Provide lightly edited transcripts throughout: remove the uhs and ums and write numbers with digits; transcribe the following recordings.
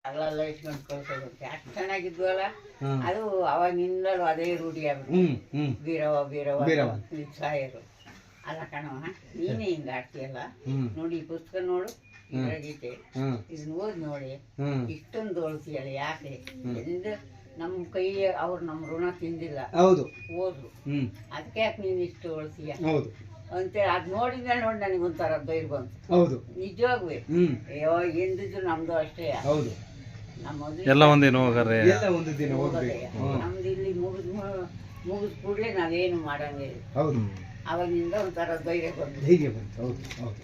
ಅಲ್ಲೆಲ್ಲ ಇಸ್ಕೊಂಡು ಕಳ್ಸೋದಂತೆ ಅಷ್ಟು ಚೆನ್ನಾಗಿದ್ವಲ್ಲ. ಅದು ಅವಾಗಿಂದಲೂ ಅದೇ ರೂಢಿ ಆಗ್ಬಿಟ್ಟು ಬೀರವ ಸಾಯರು ಅಲ್ಲ ಕಣವ, ನೀನೇ ಹಿಂಗೆ ಆಡ್ತೀಯಲ್ಲ ನೋಡಿ, ಈ ಪುಸ್ತಕ ನೋಡು, ಗೀತೆ ಇದನ್ನ ಓದಿ ನೋಡಿ, ಇಷ್ಟೊಂದು ಓಡ್ತೀಯಲ್ಲ ಯಾಕೆ ಎಂದು ನಮ್ಮ ಕೈ ಅವ್ರು ನಮ್ಮ ಋಣ ತಿಂದಿಲ್ಲ. ಹೌದು, ಓದ್ರು, ಅದಕ್ಕೆ ಯಾಕೆ ನೀನು ಇಷ್ಟು ಓಡ್ತೀಯ ಅಂತೇಳಿ ಅದು ನೋಡಿದ್ರೆ ನೋಡಿ ನನಗೊಂಥರ ಧೈರ್ಯ ಬಂತು. ಹೌದು, ನಿಜವಾಗ್ಲೂ ಅಯ್ಯೋ ಎಂದಿದ್ರು ನಮ್ದು ಅಷ್ಟೇ. ಹೌದು, ಎಲ್ಲ ಒಂದಿನ ಹೋಗರೆ ನಮ್ದು ಇಲ್ಲಿ ಮುಗಿದ್ ಕೂಡಲೇ ನಾವೇನು ಮಾಡಂಗೆ. ಹೌದು, ಅವಾಗಿಂದ ಒಂಥರ ಧೈರ್ಯ ಬಂತು. ಹೌದು ಹೌದು.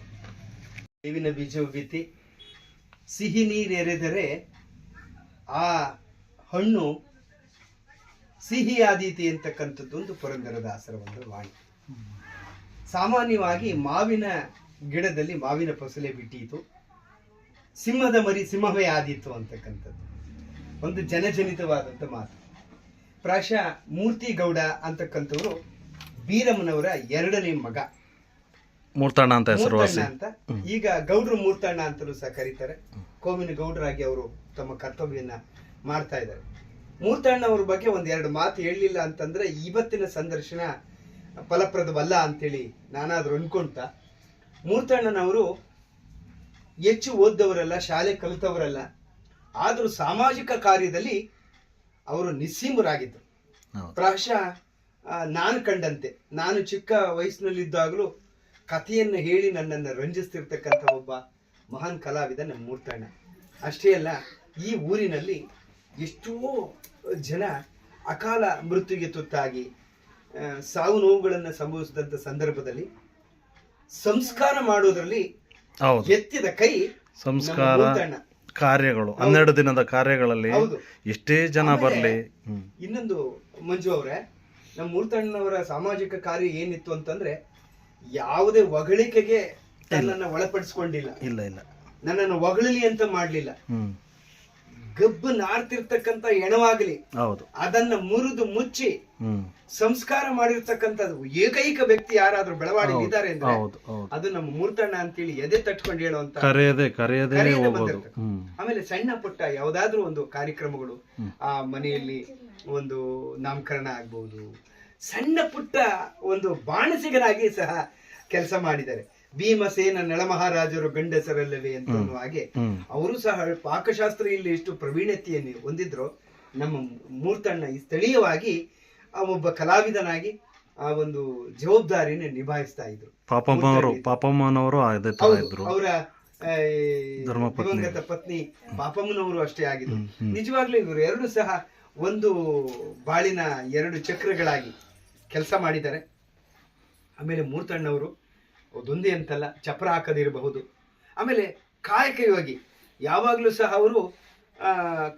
ಬೇವಿನ ಬೀಜವು ಬಿತ್ತಿ ಸಿಹಿ ನೀರೆರೆದರೆ ಆ ಹಣ್ಣು ಸಿಹಿಯಾದೀತಿ ಅಂತಕ್ಕಂಥದ್ದು ಒಂದು ಪುರಂದರದಾಸರ ಒಂದು ವಾಣಿ. ಸಾಮಾನ್ಯವಾಗಿ ಮಾವಿನ ಗಿಡದಲ್ಲಿ ಮಾವಿನ ಫಸಲೆ ಬಿಟ್ಟೀತು, ಸಿಂಹದ ಮರಿ ಸಿಂಹವೇ ಆದೀತು ಅಂತಕ್ಕಂಥದ್ದು ಒಂದು ಜನಜನಿತವಾದಂಥ ಮಾತು. ಪ್ರಾಯಶಃ ಮೂರ್ತಿ ಗೌಡ ಅಂತಕ್ಕಂಥವ್ರು ಬೀರಮ್ಮನವರ ಎರಡನೇ ಮಗ. ಮೂರ್ತಣ್ಣ ಅಂತ ಹೆಸರು ಅಂತ ಈಗ ಗೌಡ್ರು ಮೂರ್ತಣ್ಣ ಅಂತಲೂ ಸಹ ಕರೀತಾರೆ. ಕೋವಿನ ಗೌಡರಾಗಿ ಅವರು ತಮ್ಮ ಕರ್ತವ್ಯವನ್ನ ಮಾಡ್ತಾ ಇದ್ದಾರೆ. ಮೂರ್ತಣ್ಣ ಅವ್ರ ಬಗ್ಗೆ ಒಂದೆರಡು ಮಾತು ಹೇಳಲಿಲ್ಲ ಅಂತಂದ್ರೆ ಇವತ್ತಿನ ಸಂದರ್ಶನ ಫಲಪ್ರದವಲ್ಲ ಅಂತೇಳಿ ನಾನಾದ್ರೂ ಅನ್ಕೊಂತ. ಮೂರ್ತಣ್ಣನವರು ಹೆಚ್ಚು ಓದ್ದವರಲ್ಲ, ಶಾಲೆ ಕಲಿತವರಲ್ಲ, ಆದರೂ ಸಾಮಾಜಿಕ ಕಾರ್ಯದಲ್ಲಿ ಅವರು ನಿಸ್ಸೀಮರಾಗಿದ್ದರು. ಪ್ರಾಯಶಃ ನಾನು ಕಂಡಂತೆ, ನಾನು ಚಿಕ್ಕ ವಯಸ್ಸಿನಲ್ಲಿದ್ದಾಗಲೂ ಕಥೆಯನ್ನು ಹೇಳಿ ನನ್ನನ್ನು ರಂಜಿಸ್ತಿರ್ತಕ್ಕಂಥ ಒಬ್ಬ ಮಹಾನ್ ಕಲಾವಿದ ನಮ್ಮ ಮೂರ್ತಣ್ಣ. ಅಷ್ಟೇ ಅಲ್ಲ, ಈ ಊರಿನಲ್ಲಿ ಎಷ್ಟೋ ಜನ ಅಕಾಲ ಮೃತ್ಯುಗೆ ತುತ್ತಾಗಿ ಸಾವು ನೋವುಗಳನ್ನು ಸಂಭವಿಸಿದಂಥ ಸಂದರ್ಭದಲ್ಲಿ ಸಂಸ್ಕಾರ ಮಾಡೋದ್ರಲ್ಲಿ ಎತ್ತಿದ ಕೈ ಸಂಸ್ಕಾರ ಕಾರ್ಯಗಳು, 12 ದಿನದ ಕಾರ್ಯಗಳಲ್ಲಿ ಎಷ್ಟೇ ಜನ ಬರಲಿ. ಇನ್ನೊಂದು ಮಂಜು ಅವರೇ, ನಮ್ಮ ಮೂರ್ತಣ್ಣನವರ ಸಾಮಾಜಿಕ ಕಾರ್ಯ ಏನಿತ್ತು ಅಂತಂದ್ರೆ ಯಾವುದೇ ಹೊಗಳಿಕೆಗೆ ನನ್ನನ್ನು ಒಳಪಡಿಸ್ಕೊಂಡಿಲ್ಲ. ಇಲ್ಲ, ನನ್ನನ್ನು ಹೊಗಳಲಿ ಅಂತ ಮಾಡ್ಲಿಲ್ಲ. ಗಬ್ಬು ನಾರ್ತಿರ್ತಕ್ಕಂಥ ಹೆಣವಾಗಲಿ ಅದನ್ನ ಮುರಿದು ಮುಚ್ಚಿ ಸಂಸ್ಕಾರ ಮಾಡಿರ್ತಕ್ಕಂಥದ್ದು ಏಕೈಕ ವ್ಯಕ್ತಿ ಯಾರಾದ್ರೂ ಬೆಳವಾಡಿ ಇದ್ದಾರೆ ಅಂದ್ರೆ ಅದು ನಮ್ಮ ಮೂರ್ತಣ್ಣ ಅಂತೇಳಿ ಎದೆ ತಟ್ಕೊಂಡು ಹೇಳುವಂತ. ಆಮೇಲೆ ಸಣ್ಣ ಪುಟ್ಟ ಯಾವ್ದಾದ್ರು ಒಂದು ಕಾರ್ಯಕ್ರಮಗಳು, ಆ ಮನೆಯಲ್ಲಿ ಒಂದು ನಾಮಕರಣ ಆಗ್ಬಹುದು, ಸಣ್ಣ ಪುಟ್ಟ ಒಂದು ಬಾಣಸಿಗನಾಗಿ ಸಹ ಕೆಲಸ ಮಾಡಿದ್ದಾರೆ. ಭೀಮಸೇನ ನಳಮಹಾರಾಜರು ಗಂಡಸರಲ್ಲವೇ ಅಂತ ಹಾಗೆ ಅವರು ಸಹ ಪಾಕಶಾಸ್ತ್ರೆಯಲ್ಲಿ ಎಷ್ಟು ಪ್ರವೀಣತೆಯನ್ನು ಹೊಂದಿದ್ರು, ನಮ್ಮ ಮೂರ್ತಣ್ಣ ಈ ಸ್ಥಳೀಯವಾಗಿ ಒಬ್ಬ ಕಲಾವಿದನಾಗಿ ಆ ಒಂದು ಜವಾಬ್ದಾರಿನ ನಿಭಾಯಿಸ್ತಾ ಇದ್ರು. ಪಾಪಮ್ಮನವರು ಅವರ ದಿವಂಗತ ಪತ್ನಿ ಪಾಪಮ್ಮನವರು ಅಷ್ಟೇ ಆಗಿದ್ರು. ನಿಜವಾಗ್ಲೂ ಇವರು ಎರಡು ಸಹ ಒಂದು ಬಾಳಿನ 2 ಚಕ್ರಗಳಾಗಿ ಕೆಲಸ ಮಾಡಿದ್ದಾರೆ. ಆಮೇಲೆ ಮೂರ್ತಣ್ಣವರು ಅದೊಂದೇ ಅಂತಲ್ಲ, ಚಪ್ರ ಹಾಕದಿರಬಹುದು. ಆಮೇಲೆ ಕಾಯಕ ಯೋಗಿ, ಯಾವಾಗಲೂ ಸಹ ಅವರು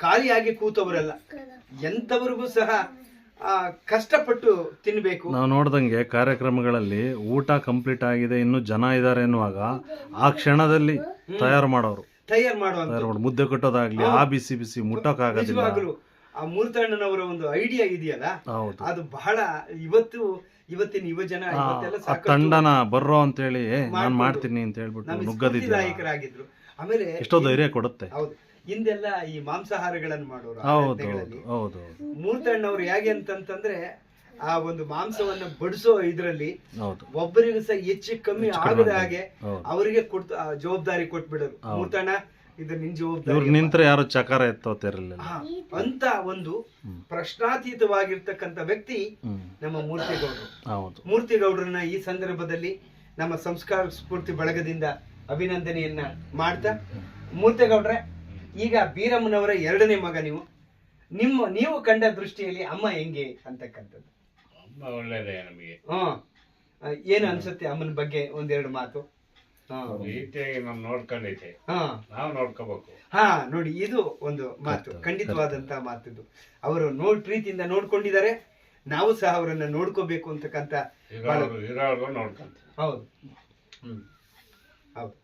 ಖಾಲಿಯಾಗಿ ಕೂತವರಲ್ಲ, ಎಂಥವರಿಗೂ ಸಹ ಕಷ್ಟಪಟ್ಟು ತಿನ್ಬೇಕು. ನಾವು ನೋಡ್ದಂಗೆ ಕಾರ್ಯಕ್ರಮಗಳಲ್ಲಿ ಊಟ ಕಂಪ್ಲೀಟ್ ಆಗಿದೆ, ಇನ್ನು ಜನ ಇದ್ದಾರೆ ಎನ್ನುವಾಗ ಆ ಕ್ಷಣದಲ್ಲಿ ತಯಾರು ಮಾಡುವಂತ ಮುದ್ದೆ ಕಟ್ಟೋದಾಗ್ಲಿ, ಆ ಬಿಸಿ ಬಿಸಿ ಮುಟ್ಟೋಕ್ಕಾಗೋದಿಲ್ಲ. ಆ ಮೂರ್ತಣ್ಣನವರ ಒಂದು ಐಡಿಯಾ ಇದೆಯಲ್ಲ, ಅದು ಬಹಳ ಇವತ್ತಿನ ಯುವಜನ ತಂಡನ ಬರ್ರೋ ಅಂತ ಹೇಳಿ ನಾನು ಮಾಡ್ತೀನಿ ಅಂತ ಹೇಳ್ಬಿಟ್ಟು ನುಗ್ಗದಿದ್ದಾಗಿದ್ರು. ಆಮೇಲೆ ಎಷ್ಟೋ ಧೈರ್ಯ ಕೊಡುತ್ತೆ. ಹೌದು, ಹಿಂದೆಲ್ಲ ಈ ಮಾಂಸಾಹಾರಗಳನ್ನು ಮಾಡೋರು ಮೂರ್ತಣ್ಣವ್ರು ಹೇಗೆ ಅಂತಂತಂದ್ರೆ ಆ ಒಂದು ಮಾಂಸವನ್ನ ಬಡಿಸೋ ಇದ್ರಲ್ಲಿ ಒಬ್ಬರಿಗೂ ಸಹ ಹೆಚ್ಚು ಕಮ್ಮಿ ಆಗದ ಹಾಗೆ ಅವರಿಗೆ ಜವಾಬ್ದಾರಿ ಕೊಟ್ಬಿಡೋರು. ಮೂರ್ತಣ್ಣ, ಇದು ನಿನ್ ಜವಾಬ್ದಾರಿ, ನಿಂತ್ರೆ ಯಾರು ಚಕಾರ ಎತ್ತೋತಿರಲಿಲ್ಲ ಅಂತ ಒಂದು ಪ್ರಶ್ನಾತೀತವಾಗಿರ್ತಕ್ಕಂಥ ವ್ಯಕ್ತಿ ನಮ್ಮ ಮೂರ್ತಿಗೌಡರು. ಮೂರ್ತಿಗೌಡರನ್ನ ಈ ಸಂದರ್ಭದಲ್ಲಿ ನಮ್ಮ ಸಂಸ್ಕಾರ ಸ್ಫೂರ್ತಿ ಬಳಗದಿಂದ ಅಭಿನಂದನೆಯನ್ನ ಮಾಡ್ತಾ, ಮೂರ್ತಿಗೌಡ್ರೆ, ಈಗ ಬೀರಮ್ಮನವರ ಎರಡನೇ ಮಗ ನೀವು ಕಂಡ ದೃಷ್ಟಿಯಲ್ಲಿ ಅಮ್ಮ ಹೆಂಗೆ ಅಂತಕ್ಕಂಥದ್ದು? ಅಮ್ಮ ಒಳ್ಳೆಯದೇ ನಮಗೆ. ಏನು ಅನ್ಸುತ್ತೆ ಅಮ್ಮನ ಬಗ್ಗೆ ಒಂದೆರಡು ಮಾತು? ನೋಡ್ಕೊಂಡೈತೆ, ನಾವು ನೋಡ್ಕೋಬೇಕು. ನೋಡಿ, ಇದು ಒಂದು ಮಾತು, ಖಂಡಿತವಾದಂತ ಮಾತಿದು. ಅವರು ಪ್ರೀತಿಯಿಂದ ನೋಡ್ಕೊಂಡಿದ್ದಾರೆ, ನಾವು ಸಹ ಅವರನ್ನ ನೋಡ್ಕೋಬೇಕು ಅಂತಕ್ಕಂತ. ಹೌದು, ಹೌದು.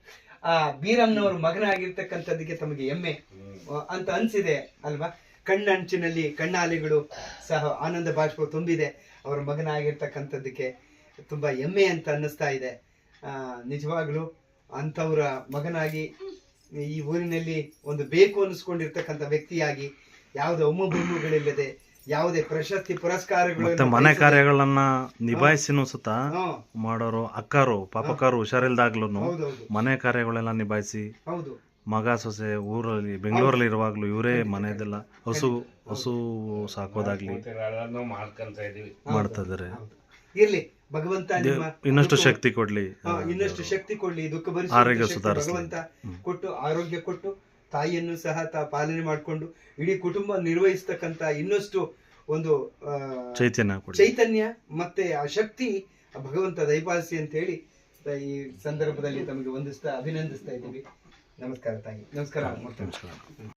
ಆ ಬೀರಮ್ಮನವರು ಮಗನಾಗಿರ್ತಕ್ಕಂಥದ್ದಕ್ಕೆ ತಮಗೆ ಹೆಮ್ಮೆ ಅಂತ ಅನ್ಸಿದೆ ಅಲ್ವಾ? ಕಣ್ಣಂಚಿನಲ್ಲಿ ಕಣ್ಣಾಲಿಗಳು ಸಹ ಆನಂದ ಬಾಷ್ಪ ತುಂಬಿದೆ. ಅವರ ಮಗನಾಗಿರ್ತಕ್ಕಂಥದ್ದಕ್ಕೆ ತುಂಬಾ ಹೆಮ್ಮೆ ಅಂತ ಅನ್ನಿಸ್ತಾ ಇದೆ. ನಿಜವಾಗ್ಲೂ ಅಂಥವ್ರ ಮಗನಾಗಿ ಈ ಊರಿನಲ್ಲಿ ಒಂದು ಬೇಕು ಅನಿಸ್ಕೊಂಡಿರ್ತಕ್ಕಂಥ ವ್ಯಕ್ತಿಯಾಗಿ ಯಾವುದೇ ಒಮ್ಮುಗಳಿಲ್ಲದೆ ಯಾವುದೇ ಪ್ರಶಸ್ತಿ ಪುರಸ್ಕಾರಗಳು ಮತ್ತೆ ಮನೆ ಕಾರ್ಯಗಳನ್ನ ನಿಭಾಯಿಸಿನೂ ಸುತ್ತ ಮಾಡೋರು ಅಕ್ಕಾರು ಪಾಪಕ್ಕಾರು ಹುಷಾರಿಲ್ದಾಗ್ಲೂ ಮನೆ ಕಾರ್ಯಗಳೆಲ್ಲ ನಿಭಾಯಿಸಿ ಹೌದು ಮಗ ಸೊಸೆ ಊರಲ್ಲಿ ಬೆಂಗಳೂರಲ್ಲಿ ಇರುವಾಗ್ಲೂ ಇವರೇ ಮನೆಯದೆಲ್ಲ ಹಸು ಸಾಕೋದಾಗ್ಲಿ ಮಾಡ್ಕೊಂತ ಇದೀವಿ ಮಾಡ್ತಾ ಇದಾರೆ. ಇರ್ಲಿ ಭಗವಂತ ನಿಮ್ಮ ಇನ್ನಷ್ಟು ಶಕ್ತಿ ಕೊಡ್ಲಿ, ಇನ್ನಷ್ಟು ಶಕ್ತಿ ಕೊಡ್ಲಿ, ದುಃಖ ಆರೋಗ್ಯ ಭರಿಸಿ ಸುಧಾರಿಸ್ಲಿ. ಭಗವಂತ ಕೊಟ್ಟು ಆರೋಗ್ಯ ಕೊಟ್ಟು ತಾಯಿಯನ್ನು ಸಹ ಪಾಲನೆ ಮಾಡಿಕೊಂಡು ಇಡೀ ಕುಟುಂಬ ನಿರ್ವಹಿಸ್ತಕ್ಕಂತ ಇನ್ನಷ್ಟು ಒಂದು ಚೈತನ್ಯ ಮತ್ತೆ ಆ ಶಕ್ತಿ ಭಗವಂತ ದಯಪಾಲಿಸಿ ಅಂತ ಹೇಳಿ ಈ ಸಂದರ್ಭದಲ್ಲಿ ತಮಗೆ ಅಭಿನಂದಿಸ್ತಾ ಇದ್ದೀವಿ. ನಮಸ್ಕಾರ ತಾಯಿ. ನಮಸ್ಕಾರ.